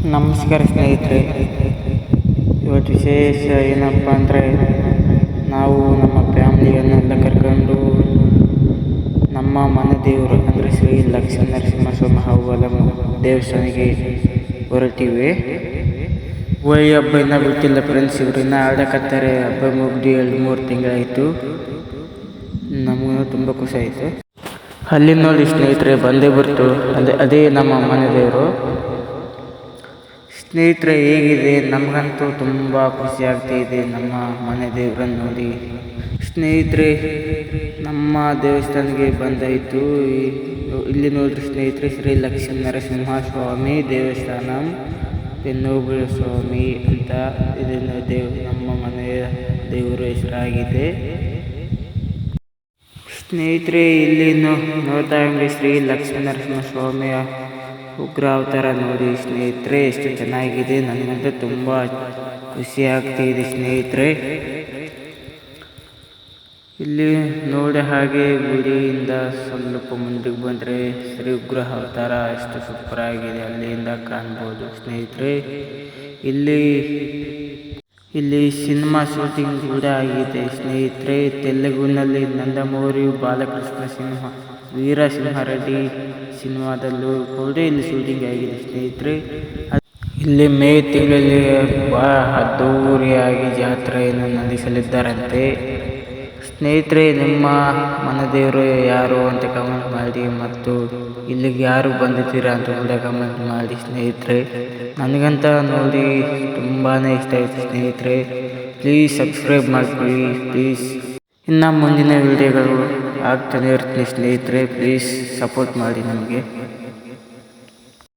ನಮಸ್ಕಾರ ಸ್ನೇಹಿತರೆ. ಇವತ್ತು ವಿಶೇಷ ಏನಪ್ಪ ಅಂದರೆ, ನಾವು ನಮ್ಮ ಫ್ಯಾಮ್ಲಿಯನ್ನೆಲ್ಲ ಕರ್ಕೊಂಡು ನಮ್ಮ ಮನೆ ದೇವರು ಅಂದರೆ ಶ್ರೀ ಲಕ್ಷ್ಮೀ ನರಸಿಂಹಸ್ವಾಮಿ ಹಬ್ಬದ ದೇವಸ್ಥಾನಕ್ಕೆ ಹೊರಟಿವೆ. ಹೋಳಿ ಹಬ್ಬ ಇನ್ನೂ ಬಿಟ್ಟಿಲ್ಲ ಫ್ರೆಂಡ್ಸ್. ಇವ್ರನ್ನ ಆಡಕತ್ತಾರೆ. ಹಬ್ಬ ಮುಗ್ದು 2-3 ತಿಂಗಳಾಯಿತು. ನಮಗೂ ತುಂಬ ಖುಷಿ ಆಯಿತು. ಅಲ್ಲಿ ನೋಡಿ ಸ್ನೇಹಿತರೆ, ಬಂದೇ ಬರ್ತು. ಅದೇ ನಮ್ಮ ಮನೆ ದೇವರು. ಸ್ನೇಹಿತರೆ, ಹೇಗಿದೆ? ನಮಗಂತೂ ತುಂಬ ಖುಷಿ ಆಗ್ತಾಯಿದೆ ನಮ್ಮ ಮನೆ ದೇವರನ್ನು ನೋಡಿ. ಸ್ನೇಹಿತರೆ, ನಮ್ಮ ದೇವಸ್ಥಾನಕ್ಕೆ ಬಂದಾಯಿತು. ಇಲ್ಲಿ ನೋಡ್ರಿ ಸ್ನೇಹಿತರೆ, ಶ್ರೀ ಲಕ್ಷ್ಮೀ ನರಸಿಂಹಸ್ವಾಮಿ ದೇವಸ್ಥಾನ, ಪೆನ್ನೋಬಳ ಸ್ವಾಮಿ ಅಂತ ಇದನ್ನು ನಮ್ಮ ಮನೆಯ ದೇವರ ಹೆಸರಾಗಿದೆ. ಸ್ನೇಹಿತರೆ, ಇಲ್ಲಿ ನೋಡ್ತಾ ಇದ್ದಂಗೆ ಶ್ರೀ ಲಕ್ಷ್ಮೀ ನರಸಿಂಹಸ್ವಾಮಿಯ ಉಗ್ರ ಅವತಾರ ನೋಡಿ ಸ್ನೇಹಿತರೆ, ಎಷ್ಟು ಚೆನ್ನಾಗಿದೆ. ನನಗಂತೂ ತುಂಬ ಖುಷಿ ಆಗ್ತಾಯಿದೆ ಸ್ನೇಹಿತರೆ. ಇಲ್ಲಿ ನೋಡಿ ಹಾಗೆ ಗುಡಿಯಿಂದ ಸ್ವಲ್ಪ ಮುಂದಕ್ಕೆ ಬಂದರೆ ಶ್ರೀ ಉಗ್ರ ಅವತಾರ ಎಷ್ಟು ಸೂಪರ್ ಆಗಿದೆ, ಅಲ್ಲಿಂದ ಕಾಣ್ಬೋದು ಸ್ನೇಹಿತರೆ. ಇಲ್ಲಿ ಸಿನಿಮಾ ಶೂಟಿಂಗ್ ಕೂಡ ಆಗಿದೆ ಸ್ನೇಹಿತರೆ. ತೆಲುಗಿನಲ್ಲಿ ನಂದಮೂರಿ ಬಾಲಕೃಷ್ಣ ಸಿನಿಮಾ ವೀರಸಿಂಹರೆಡ್ಡಿ ಸಿನಿಮಾದಲ್ಲೂ ಕೂಡ ಇಲ್ಲಿ ಶೂಟಿಂಗ್ ಆಗಿದೆ ಸ್ನೇಹಿತರೆ. ಇಲ್ಲಿ ಮೇ ತಿಂಗಳಲ್ಲಿ ಅದ್ದೂರಿಯಾಗಿ ಜಾತ್ರೆಯನ್ನು ನಡೆಸಲಿದ್ದಾರಂತೆ ಸ್ನೇಹಿತರೆ. ನಿಮ್ಮ ಮನೆ ದೇವರು ಯಾರು ಅಂತ ಕಮೆಂಟ್ ಮಾಡಿ, ಮತ್ತು ಇಲ್ಲಿಗೆ ಯಾರು ಬಂದಿದ್ದೀರಾ ಅಂತ ಕೂಡ ಕಮೆಂಟ್ ಮಾಡಿ ಸ್ನೇಹಿತರೆ. ನನಗಂತ ನೋಡಿ ತುಂಬಾ ಇಷ್ಟ ಆಯಿತು ಸ್ನೇಹಿತರೆ. ಪ್ಲೀಸ್ ಸಬ್ಸ್ಕ್ರೈಬ್ ಮಾಡಿಕೊಳ್ಳಿ ಪ್ಲೀಸ್. ಇನ್ನು ಮುಂದಿನ ವಿಡಿಯೋಗಳು ಆಗ್ತಾನೆ ಇರ್ತೀನಿ ಸ್ನೇಹಿತರೆ. ಪ್ಲೀಸ್ ಸಪೋರ್ಟ್ ಮಾಡಿ ನಮಗೆ.